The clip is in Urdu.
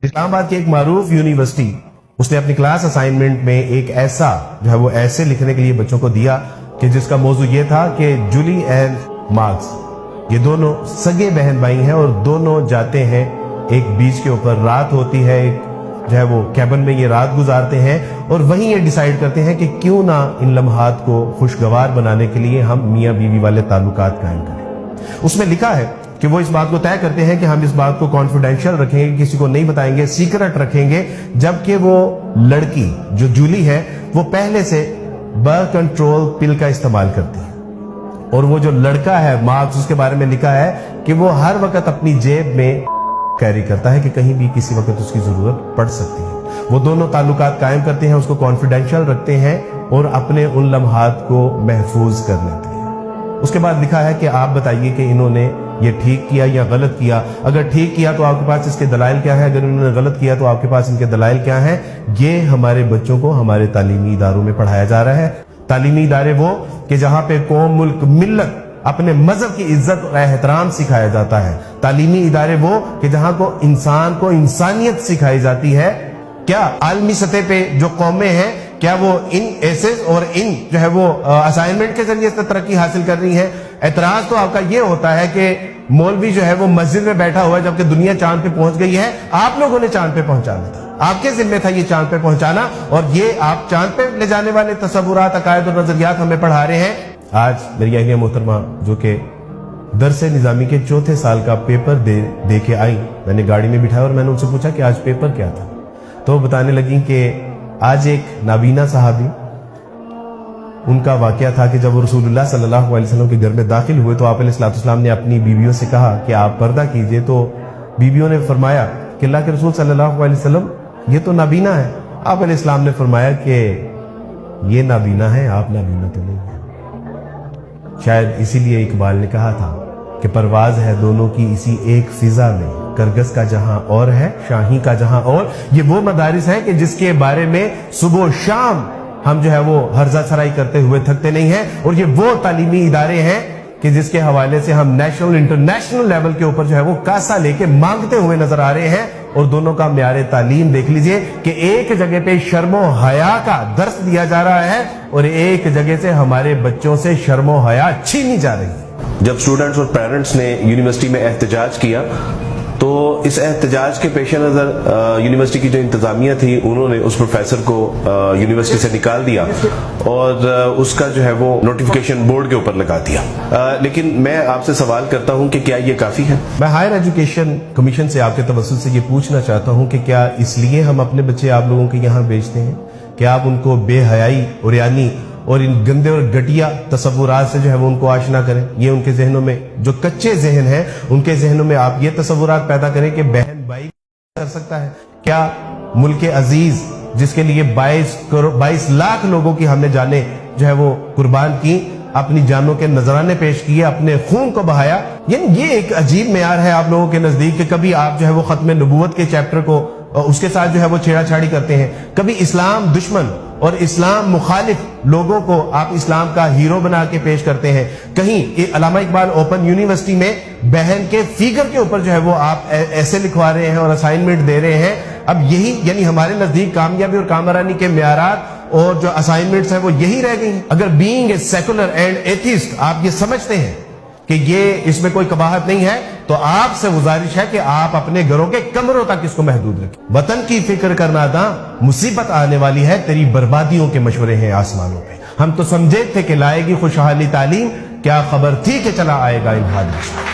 اسلام آباد کی ایک معروف یونیورسٹی اس نے اپنی کلاس اسائنمنٹ میں ایک ایسا جو ہے وہ ایسے لکھنے کے لیے بچوں کو دیا کہ جس کا موضوع یہ تھا کہ جولی اینڈ مارکس یہ دونوں سگے بہن بھائی ہیں اور دونوں جاتے ہیں ایک بیچ کے اوپر، رات ہوتی ہے، ایک جو ہے وہ کیبن میں یہ رات گزارتے ہیں اور وہیں یہ ڈیسائیڈ کرتے ہیں کہ کیوں نہ ان لمحات کو خوشگوار بنانے کے لیے ہم میاں بیوی والے تعلقات قائم کریں۔ اس میں لکھا ہے کہ وہ اس بات کو طے کرتے ہیں کہ ہم اس بات کو کانفیڈینشیل رکھیں گے، کسی کو نہیں بتائیں گے، سیکرٹ رکھیں گے، جبکہ وہ لڑکی جو جولی ہے وہ پہلے سے برتھ کنٹرول پل کا استعمال کرتی ہے، اور وہ جو لڑکا ہے مارکس، اس کے بارے میں لکھا ہے کہ وہ ہر وقت اپنی جیب میں کیری کرتا ہے کہ کہیں بھی کسی وقت اس کی ضرورت پڑ سکتی ہے۔ وہ دونوں تعلقات قائم کرتے ہیں، اس کو کانفیڈینشیل رکھتے ہیں اور اپنے ان لمحات کو محفوظ کر لیتے ہیں۔ اس کے بعد لکھا ہے کہ آپ بتائیے کہ انہوں نے یہ ٹھیک کیا یا غلط کیا، اگر ٹھیک کیا تو آپ کے پاس اس کے دلائل کیا ہے، اگر انہوں نے غلط کیا تو آپ کے پاس ان کے دلائل کیا ہیں۔ یہ ہمارے بچوں کو ہمارے تعلیمی اداروں میں پڑھایا جا رہا ہے۔ تعلیمی ادارے وہ کہ جہاں پہ قوم، ملک، ملت، اپنے مذہب کی عزت اور احترام سکھایا جاتا ہے۔ تعلیمی ادارے وہ کہ جہاں کو انسان کو انسانیت سکھائی جاتی ہے۔ کیا عالمی سطح پہ جو قومیں ہیں کیا وہ ان ایسز اور ان جو ہے وہ اسائنمنٹ کے ذریعے سے ترقی حاصل کر رہی ہیں؟ اعتراض تو آپ کا یہ ہوتا ہے کہ مولوی جو ہے وہ مسجد میں بیٹھا ہوا ہے جبکہ دنیا چاند پہ پہنچ گئی ہے، آپ لوگوں نے چاند پہ پہنچانا تھا، آپ کے ذمہ تھا یہ چاند پہ پہنچانا، اور یہ آپ چاند پہ لے جانے والے تصورات، عقائد اور نظریات ہمیں پڑھا رہے ہیں۔ آج میری اہلیہ محترمہ جو کہ درس نظامی کے 4تھے سال کا پیپر دے کے آئی، میں نے گاڑی میں بٹھایا اور میں نے ان سے پوچھا کہ آج پیپر کیا تھا، تو وہ بتانے لگیں کہ آج ایک نابینا صحابی، ان کا واقعہ تھا کہ جب وہ رسول اللہ صلی اللہ علیہ وسلم کے گھر میں داخل ہوئے تو آپ علیہ السلام نے اپنی بیویوں سے کہا کہ آپ پردہ کیجئے، تو بیویوں نے فرمایا کہ اللہ کے رسول صلی اللہ علیہ وسلم یہ تو نابینا ہے۔ آپ علیہ السلام نے فرمایا کہ یہ نابینا ہے، آپ نابینا تو نہیں ہیں۔ شاید اسی لیے اقبال نے کہا تھا کہ پرواز ہے دونوں کی اسی ایک فضا میں، کرگس کا جہاں اور ہے، شاہی کا جہاں اور۔ یہ وہ مدارس ہیں کہ جس کے بارے میں صبح و شام ہم جو ہے وہ ہرزہ سرائی کرتے ہوئے تھکتے نہیں ہیں، اور یہ وہ تعلیمی ادارے ہیں کہ جس کے حوالے سے ہم نیشنل انٹرنیشنل لیول کے اوپر جو ہے وہ کاسا لے کے مانگتے ہوئے نظر آ رہے ہیں۔ اور دونوں کا معیار تعلیم دیکھ لیجئے کہ ایک جگہ پہ شرم و حیا کا درس دیا جا رہا ہے اور ایک جگہ سے ہمارے بچوں سے شرم و حیا چھینی جا رہی ہے۔ جب اسٹوڈنٹس اور پیرنٹس نے یونیورسٹی میں احتجاج کیا تو اس احتجاج کے پیش نظر یونیورسٹی کی جو انتظامیہ تھی انہوں نے اس پروفیسر کو یونیورسٹی سے نکال دیا اور اس کا جو ہے وہ نوٹیفیکیشن بورڈ کے اوپر لگا دیا۔ لیکن میں آپ سے سوال کرتا ہوں کہ کیا یہ کافی ہے؟ میں ہائر ایجوکیشن کمیشن سے آپ کے توسط سے یہ پوچھنا چاہتا ہوں کہ کیا اس لیے ہم اپنے بچے آپ لوگوں کے یہاں بھیجتے ہیں کہ آپ ان کو بے حیائی، عریانی اور ان گندے اور گھٹیا تصورات سے جو ہے وہ ان کو آشنا کریں؟ یہ ان کے ذہنوں میں جو کچے ذہن ہیں ان کے ذہنوں میں آپ یہ تصورات پیدا کریں کہ بہن بھائی کر سکتا ہے؟ کیا ملک عزیز جس کے لیے 22 لاکھ لوگوں کی ہم نے جانیں جو ہے وہ قربان کی، اپنی جانوں کے نذرانے پیش کیے، اپنے خون کو بہایا، یعنی یہ ایک عجیب معیار ہے آپ لوگوں کے نزدیک کہ کبھی آپ جو ہے وہ ختم نبوت کے چیپٹر کو اس کے ساتھ جو ہے وہ چھیڑا چھاڑی کرتے ہیں، کبھی اسلام دشمن اور اسلام مخالف لوگوں کو آپ اسلام کا ہیرو بنا کے پیش کرتے ہیں، کہیں علامہ اقبال اوپن یونیورسٹی میں بہن کے فیگر کے اوپر جو ہے وہ آپ ایسے لکھوا رہے ہیں اور اسائنمنٹ دے رہے ہیں۔ اب یہی یعنی ہمارے نزدیک کامیابی اور کامرانی کے معیارات اور جو اسائنمنٹس ہیں وہ یہی رہ گئی ہیں۔ اگر being a secular and atheist آپ یہ سمجھتے ہیں کہ یہ اس میں کوئی قباحت نہیں ہے تو آپ سے گزارش ہے کہ آپ اپنے گھروں کے کمروں تک اس کو محدود رکھیں۔ وطن کی فکر کرنا داں، مصیبت آنے والی ہے، تیری بربادیوں کے مشورے ہیں آسمانوں پہ۔ ہم تو سمجھے تھے کہ لائے گی خوشحالی تعلیم، کیا خبر تھی کہ چلا آئے گا الہاد۔